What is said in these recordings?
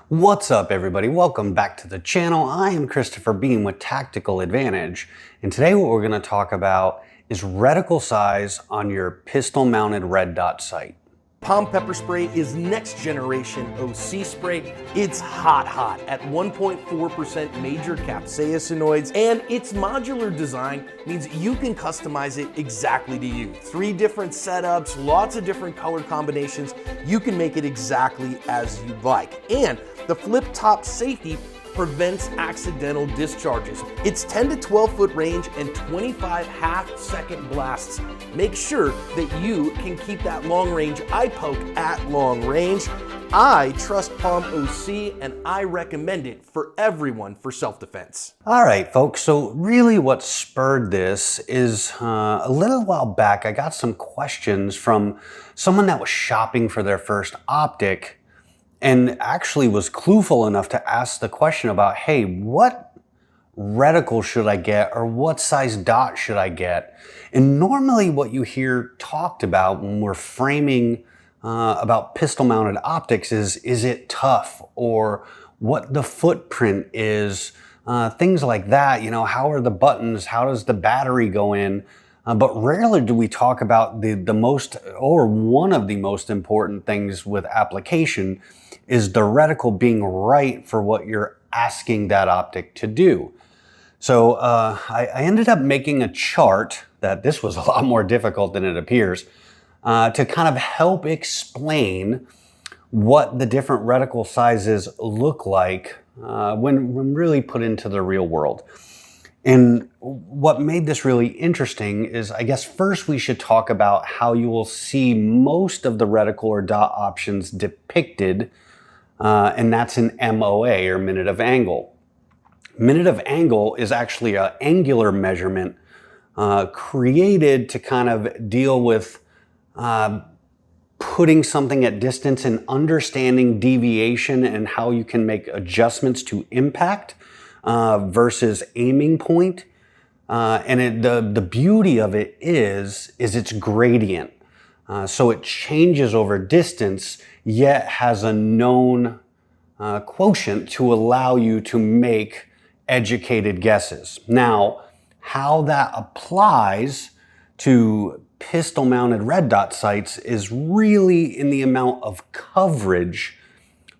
What's up, everybody? Welcome back to the channel. I am Christopher Beam with Tactical Advantage, and today what we're going to talk about is reticle size on your pistol mounted red dot sight. Palm pepper spray is next generation OC spray. It's hot at 1.4% major capsaicinoids, and its modular design means you can customize it exactly to you. 3 different setups, lots of different color combinations. You can make it exactly as you like. And the flip top safety prevents accidental discharges. It's 10 to 12 foot range and 25 half-second blasts. Make sure that you can keep that long range eye poke at long range. I trust Palm OC and I recommend it for everyone for self-defense. All right, folks, so really what spurred this is a little while back I got some questions from someone that was shopping for their first Optic and actually was clueful enough to ask the question about, hey, what reticle should I get or what size dot should I get? And normally what you hear talked about when we're framing about pistol mounted optics is it tough, or what the footprint is, things like that. You know, how are the buttons? How does the battery go in? But rarely do we talk about the most, or one of the most important things with application is the reticle being right for what you're asking that optic to do. So I ended up making a chart that this was a lot more difficult than it appears to kind of help explain what the different reticle sizes look like when really put into the real world. And what made this really interesting is, I guess first we should talk about how you will see most of the reticle or dot options depicted, and that's in MOA, or minute of angle. Minute of angle is actually an angular measurement created to kind of deal with putting something at distance and understanding deviation and how you can make adjustments to impact versus aiming point. And the beauty of it is its gradient. So it changes over distance, yet has a known quotient to allow you to make educated guesses. Now, how that applies to pistol mounted red dot sights is really in the amount of coverage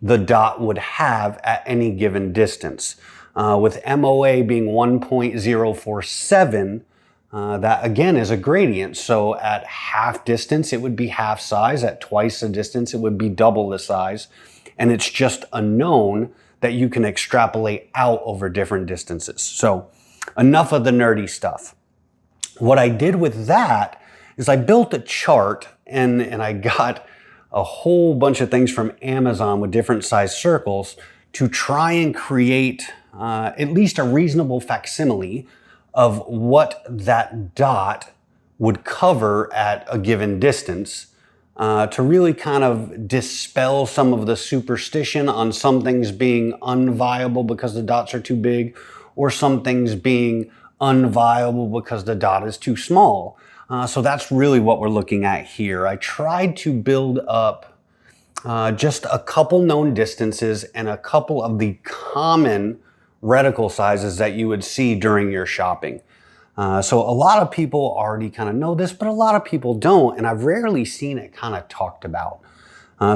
the dot would have at any given distance. With MOA being 1.047, that again is a gradient. So at half distance, it would be half size. At twice the distance, it would be double the size. And it's just a known that you can extrapolate out over different distances. So enough of the nerdy stuff. What I did with that is I built a chart and I got a whole bunch of things from Amazon with different size circles to try and create at least a reasonable facsimile of what that dot would cover at a given distance, to really kind of dispel some of the superstition on some things being unviable because the dots are too big, or some things being unviable because the dot is too small. So that's really what we're looking at here. I tried to build up just a couple known distances and a couple of the common reticle sizes that you would see during your shopping. So a lot of people already kind of know this, but a lot of people don't, and I've rarely seen it kind of talked about.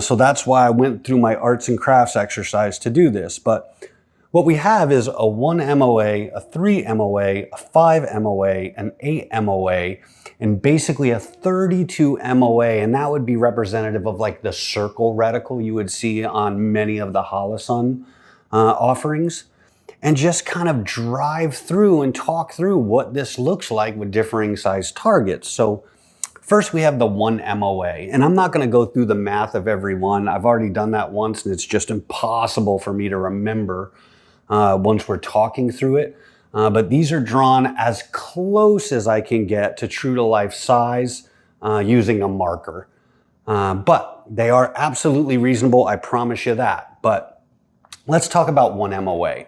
So that's why I went through my arts and crafts exercise to do this. But what we have is a 1 MOA, a 3 MOA, a 5 MOA, an 8 MOA, and basically a 32 MOA, and that would be representative of like the circle reticle you would see on many of the Holosun offerings. And just kind of drive through and talk through what this looks like with differing size targets. So first we have the 1 MOA, and I'm not going to go through the math of every one. I've already done that once, and it's just impossible for me to remember once we're talking through it. But these are drawn as close as I can get to true to life size using a marker. But they are absolutely reasonable, I promise you that. But let's talk about 1 MOA.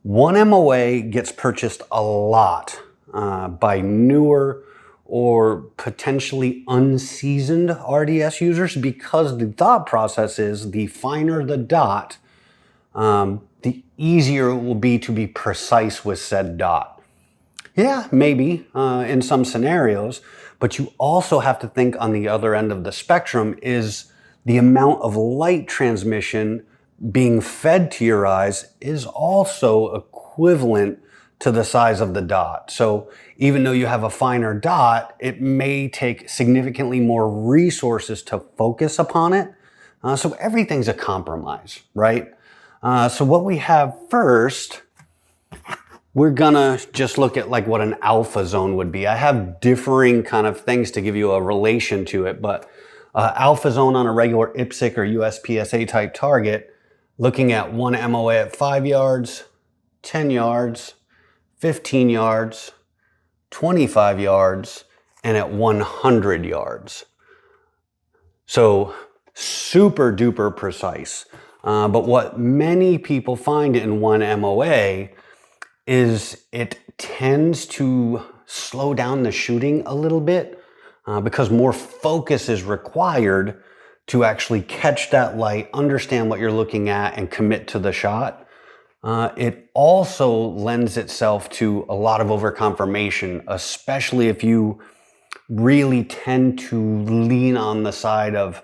1 MOA gets purchased a lot by newer or potentially unseasoned RDS users because the thought process is the finer the dot, the easier it will be to be precise with said dot. Yeah, maybe in some scenarios, but you also have to think on the other end of the spectrum is the amount of light transmission being fed to your eyes is also equivalent to the size of the dot. So even though you have a finer dot, it may take significantly more resources to focus upon it. So everything's a compromise, right? So what we have first, we're gonna just look at like what an alpha zone would be. I have differing kind of things to give you a relation to it, but alpha zone on a regular IPSC or USPSA type target, looking at 1 MOA at 5 yards, 10 yards, 15 yards, 25 yards, and at 100 yards. So super duper precise. But what many people find in 1 MOA is it tends to slow down the shooting a little bit because more focus is required to actually catch that light, understand what you're looking at, and commit to the shot. It also lends itself to a lot of overconfirmation, especially if you really tend to lean on the side of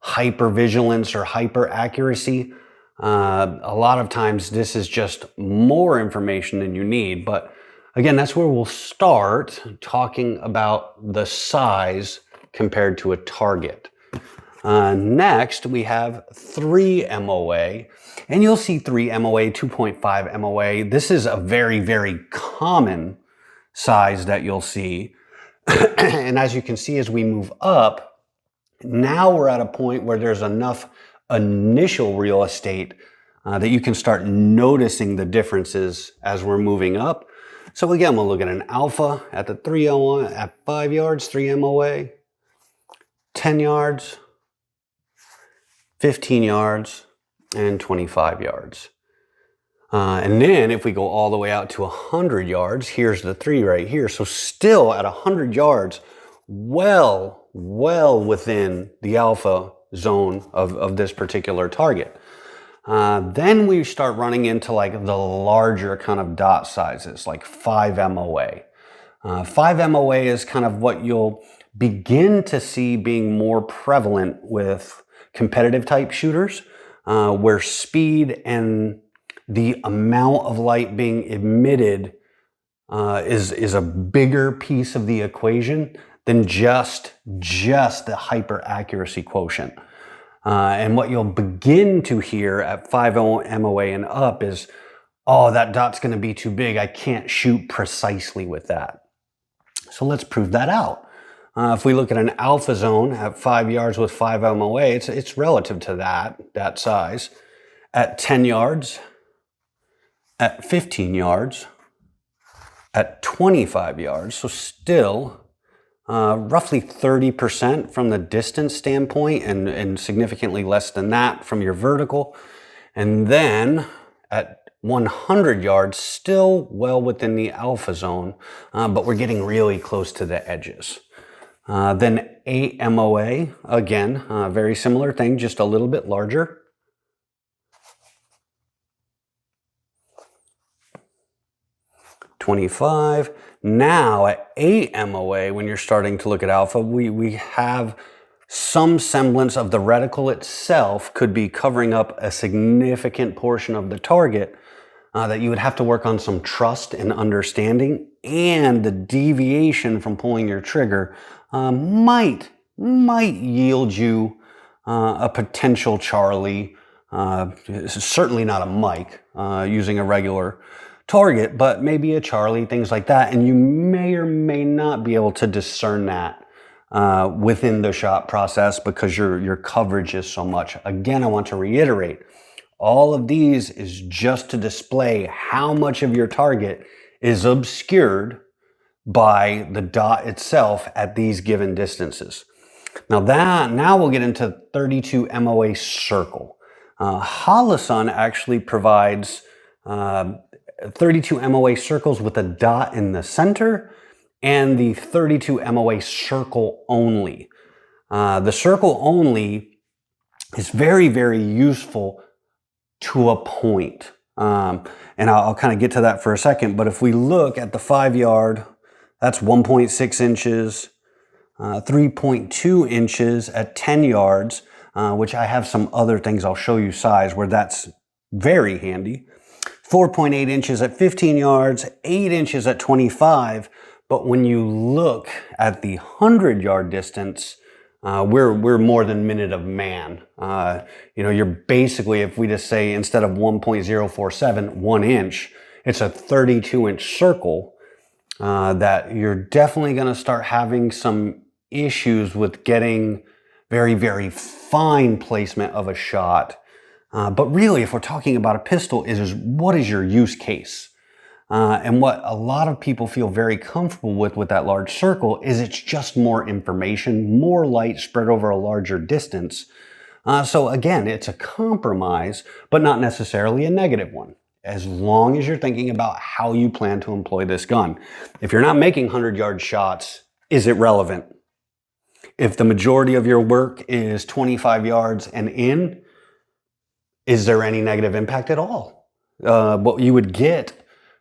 hypervigilance or hyper accuracy. A lot of times this is just more information than you need, but again, that's where we'll start talking about the size compared to a target. Next, we have 3 MOA, and you'll see 3 MOA, 2.5 MOA. This is a very, very common size that you'll see. And as you can see, as we move up, now we're at a point where there's enough initial real estate that you can start noticing the differences as we're moving up. So again, we'll look at an alpha at the 3 MOA, at 5 yards, 3 MOA, 10 yards, 15 yards, and 25 yards. And then if we go all the way out to 100 yards, here's the 3 right here. So still at 100 yards, well within the alpha zone of this particular target. Then we start running into like the larger kind of dot sizes, like 5 MOA. 5 MOA is kind of what you'll begin to see being more prevalent with competitive type shooters, where speed and the amount of light being emitted is a bigger piece of the equation than just the hyper accuracy quotient. And what you'll begin to hear at 5 MOA and up is, oh, that dot's going to be too big. I can't shoot precisely with that. So let's prove that out. If we look at an alpha zone at 5 yards with 5 MOA, it's relative to that size. At 10 yards, at 15 yards, at 25 yards, so still roughly 30% from the distance standpoint and significantly less than that from your vertical. And then at 100 yards, still well within the alpha zone, but we're getting really close to the edges. Then 8 MOA, again, very similar thing, just a little bit larger. .25. Now at 8 MOA, when you're starting to look at alpha, we have some semblance of the reticle itself could be covering up a significant portion of the target that you would have to work on some trust and understanding, and the deviation from pulling your trigger might yield you a potential Charlie. Certainly not a Mike using a regular target, but maybe a Charlie, things like that. And you may or may not be able to discern that within the shot process because your coverage is so much. Again, I want to reiterate, all of these is just to display how much of your target is obscured by the dot itself at these given distances. Now we'll get into 32 MOA circle. Holosun actually provides 32 MOA circles with a dot in the center and the 32 MOA circle only. The circle only is very, very useful to a point. And I'll kind of get to that for a second. But if we look at the 5 yard, that's 1.6 inches, 3.2 inches at 10 yards, which I have some other things I'll show you size where that's very handy. 4.8 inches at 15 yards, 8 inches at 25. But when you look at the 100-yard distance, we're more than minute of man. You're basically, if we just say instead of 1.047, 1 inch, it's a 32-inch circle that you're definitely going to start having some issues with getting very, very fine placement of a shot. But really, if we're talking about a pistol, is what is your use case? And what a lot of people feel very comfortable with that large circle is it's just more information, more light spread over a larger distance. So again, it's a compromise, but not necessarily a negative one, as long as you're thinking about how you plan to employ this gun. If you're not making 100-yard shots, is it relevant? If the majority of your work is 25 yards and in, is there any negative impact at all? What you would get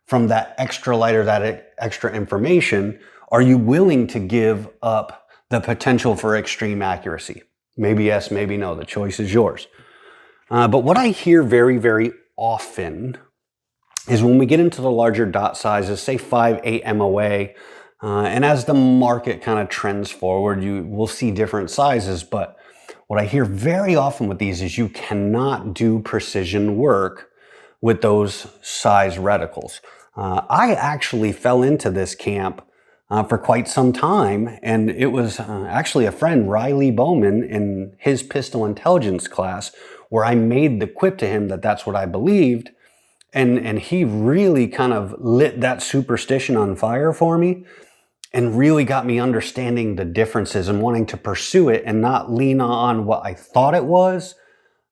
from that extra light or that extra information, are you willing to give up the potential for extreme accuracy? Maybe yes, maybe no. The choice is yours. But what I hear very, very often is when we get into the larger dot sizes, say 5, 8 MOA, and as the market kind of trends forward, you will see different sizes. But what I hear very often with these is you cannot do precision work with those size reticles. I actually fell into this camp for quite some time, and it was actually a friend, Riley Bowman, in his pistol intelligence class, where I made the quip to him that that's what I believed, and he really kind of lit that superstition on fire for me and really got me understanding the differences and wanting to pursue it and not lean on what I thought it was,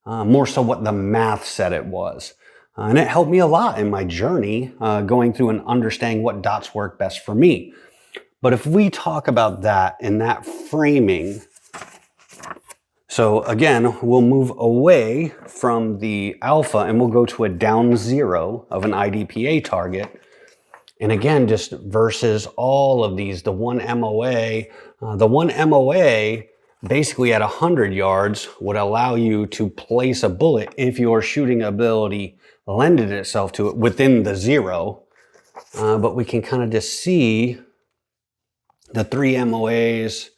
more so what the math said it was. And it helped me a lot in my journey, going through and understanding what dots work best for me. But if we talk about that in that framing, so again, we'll move away from the alpha and we'll go to a down 0 of an IDPA target. And again, just versus all of these, the 1 MOA, the 1 MOA basically at 100 yards would allow you to place a bullet if your shooting ability lended itself to it within the 0. But we can kind of just see the 3 MOAs,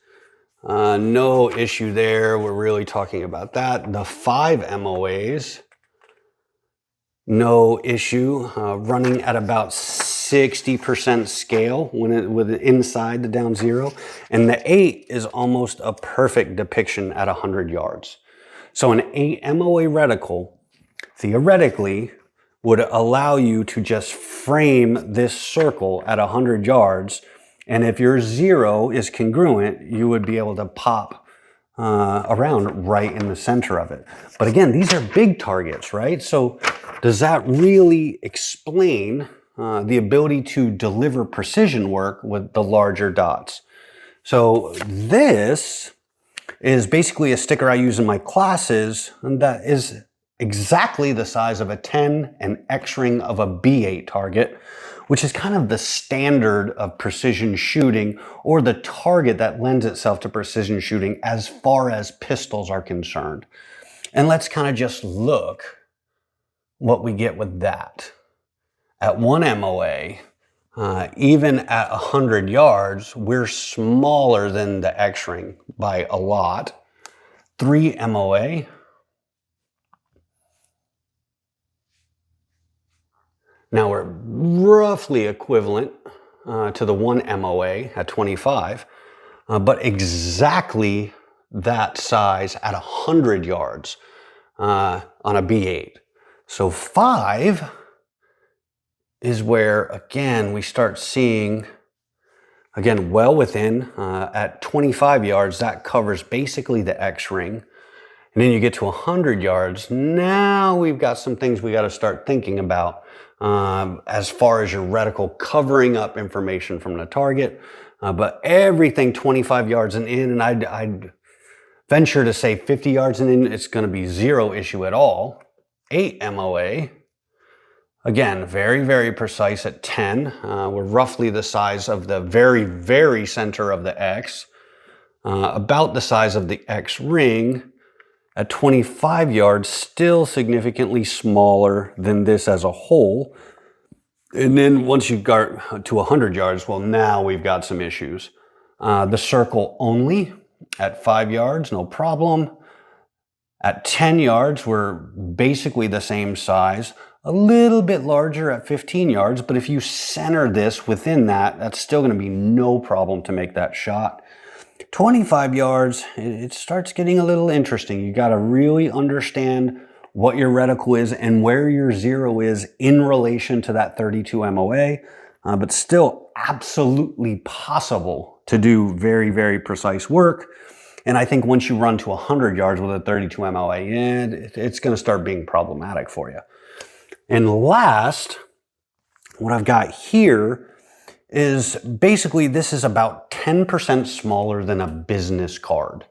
no issue there. We're really talking about that. The 5 MOAs, no issue, running at about 60% scale with it inside the down 0. And the 8 is almost a perfect depiction at 100 yards. So an 8 MOA reticle theoretically would allow you to just frame this circle at 100 yards. And if your 0 is congruent, you would be able to pop around right in the center of it. But again, these are big targets, right? So does that really explain the ability to deliver precision work with the larger dots? So this is basically a sticker I use in my classes, and that is exactly the size of a 10 and X-ring of a B8 target, which is kind of the standard of precision shooting, or the target that lends itself to precision shooting as far as pistols are concerned. And let's kind of just look what we get with that. At 1 MOA, even at 100 yards, we're smaller than the X-ring by a lot. 3 MOA, now we're roughly equivalent to the 1 MOA at 25, but exactly that size at 100 yards on a B8. So 5 is where, again, we start seeing, again, well within, at 25 yards, that covers basically the X-ring. And then you get to 100 yards, now we've got some things we got to start thinking about as far as your reticle covering up information from the target. But everything 25 yards and in, and I'd venture to say 50 yards and in, it's going to be 0 issue at all. 8 MOA. Again, very, very precise at 10. We're roughly the size of the very, very center of the X, about the size of the X ring. At 25 yards, still significantly smaller than this as a whole. And then once you got to 100 yards, well, now we've got some issues. The circle only at 5 yards, no problem. At 10 yards, we're basically the same size, a little bit larger at 15 yards, but if you center this within that, that's still going to be no problem to make that shot. 25 yards, it starts getting a little interesting. You got to really understand what your reticle is and where your zero is in relation to that 32 MOA, but still absolutely possible to do very, very precise work. And I think once you run to 100 yards with a 32 MOA, it's going to start being problematic for you. And last, what I've got here is basically this is about 10% smaller than a business card.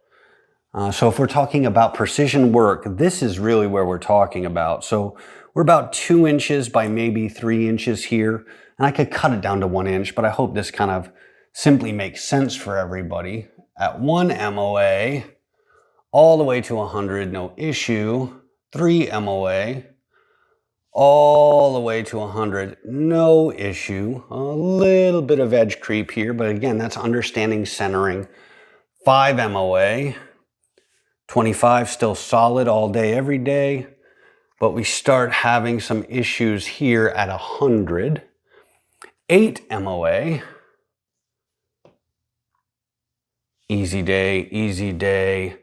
So if we're talking about precision work, this is really where we're talking about. So we're about 2 inches by maybe 3 inches here. And I could cut it down to 1 inch, but I hope this kind of simply makes sense for everybody. At 1 MOA, all the way to 100, no issue. 3 MOA, all the way to 100, no issue. A little bit of edge creep here, but again, that's understanding centering. 5 MOA, 25 still solid all day, every day, but we start having some issues here at 100. 8 MOA, easy day, easy day.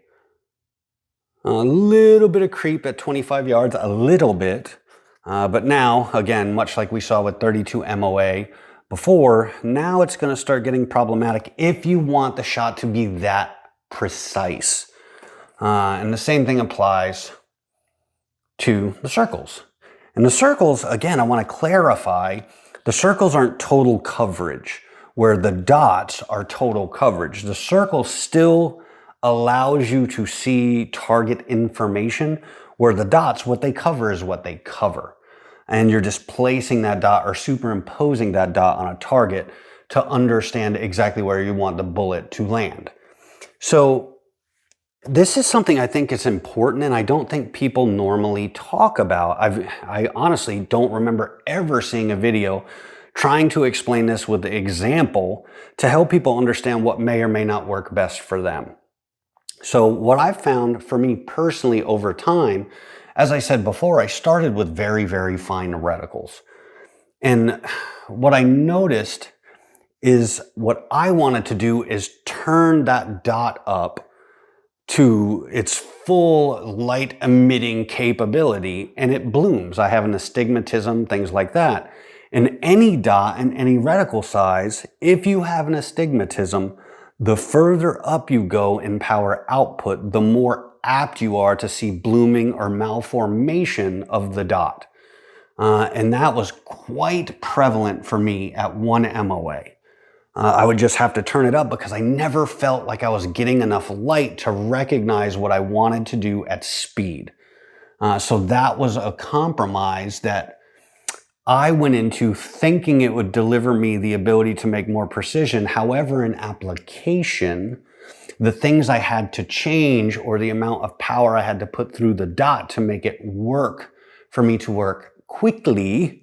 A little bit of creep at 25 yards, a little bit. But now, again, much like we saw with 32 MOA before, now it's going to start getting problematic if you want the shot to be that precise. And the same thing applies to the circles. And the circles, again, I want to clarify, the circles aren't total coverage, where the dots are total coverage. The circle still allows you to see target information, where the dots, what they cover is what they cover. And you're just placing that dot or superimposing that dot on a target to understand exactly where you want the bullet to land. So this is something I think is important, and I don't think people normally talk about. I honestly don't remember ever seeing a video trying to explain this with the example to help people understand what may or may not work best for them. So what I've found for me personally over time, as I said before, I started with very, very fine reticles. And what I noticed is what I wanted to do is turn that dot up to its full light emitting capability, and it blooms. I have an astigmatism, things like that. And any dot and any reticle size, if you have an astigmatism, the further up you go in power output, the more apt you are to see blooming or malformation of the dot. And that was quite prevalent for me at 1 MOA. I would just have to turn it up because I never felt like I was getting enough light to recognize what I wanted to do at speed. So that was a compromise that I went into thinking it would deliver me the ability to make more precision. However, in application, the things I had to change or the amount of power I had to put through the dot to make it work for me to work quickly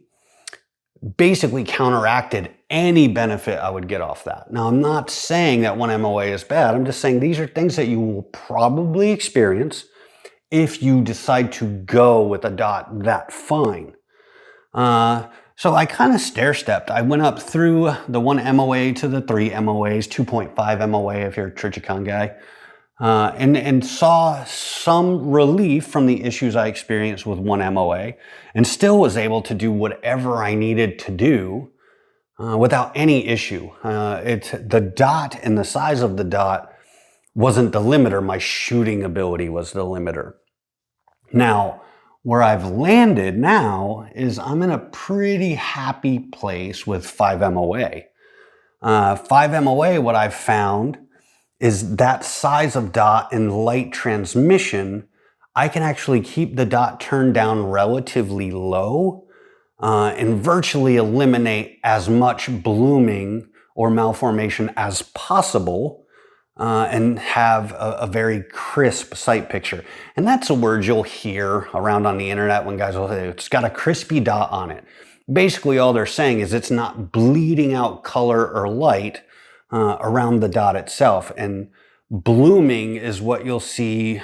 basically counteracted any benefit I would get off that. Now, I'm not saying that 1 MOA is bad. I'm just saying these are things that you will probably experience if you decide to go with a dot that fine. So I kind of stair-stepped. I went up through the 1 MOA to the 3 MOAs, 2.5 MOA if you're a Trichicon guy, and saw some relief from the issues I experienced with 1 MOA, and still was able to do whatever I needed to do without any issue. The dot and the size of the dot wasn't the limiter. My shooting ability was the limiter. Now, where I've landed now is I'm in a pretty happy place with 5 MOA. 5 MOA, what I've found is that size of dot and light transmission, I can actually keep the dot turned down relatively low and virtually eliminate as much blooming or malformation as possible and have a very crisp sight picture. And that's a word you'll hear around on the internet when guys will say, it's got a crispy dot on it. Basically, all they're saying is it's not bleeding out color or light around the dot itself. And blooming is what you'll see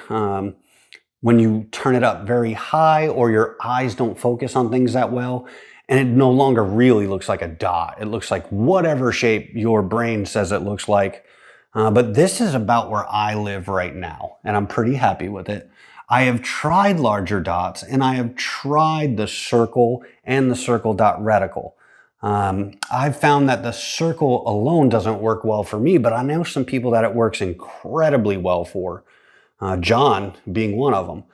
when you turn it up very high or your eyes don't focus on things that well, and it no longer really looks like a dot. It looks like whatever shape your brain says it looks like. But this is about where I live right now, and I'm pretty happy with it. I have tried larger dots, and I have tried the circle and the circle dot reticle. I've found that the circle alone doesn't work well for me, but I know some people that it works incredibly well for. John being one of them.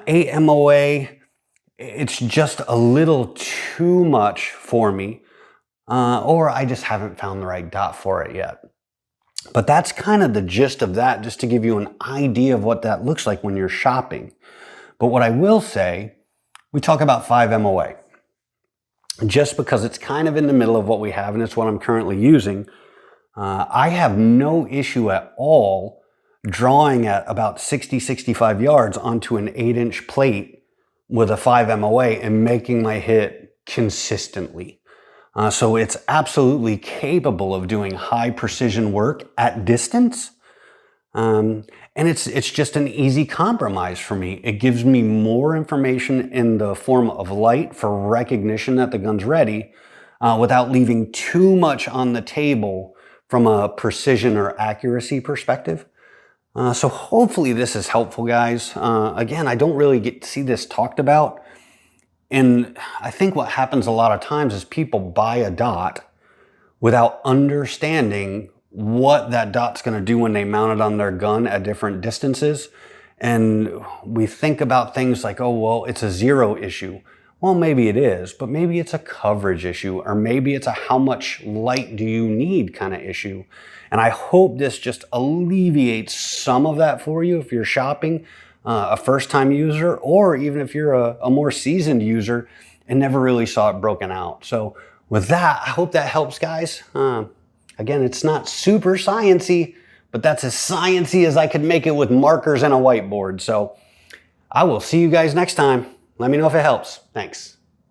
8 MOA, it's just a little too much for me, or I just haven't found the right dot for it yet. But that's kind of the gist of that, just to give you an idea of what that looks like when you're shopping. But what I will say, we talk about 5 MOA. Just because it's kind of in the middle of what we have, and it's what I'm currently using, I have no issue at all drawing at about 60-65 yards onto an 8-inch plate with a 5 MOA and making my hit consistently. So it's absolutely capable of doing high precision work at distance. And it's just an easy compromise for me. It gives me more information in the form of light for recognition that the gun's ready, without leaving too much on the table from a precision or accuracy perspective. So hopefully this is helpful, guys. Again, I don't really get to see this talked about. And I think what happens a lot of times is people buy a dot without understanding what that dot's going to do when they mount it on their gun at different distances. And we think about things like, oh, well, it's a zero issue. Well, maybe it is, but maybe it's a coverage issue, or maybe it's a how much light do you need kind of issue. And I hope this just alleviates some of that for you if you're shopping, a first-time user, or even if you're a more seasoned user and never really saw it broken out. So with that, I hope that helps, guys. Again, it's not super sciencey, but that's as sciencey as I could make it with markers and a whiteboard. So I will see you guys next time. Let me know if it helps. Thanks.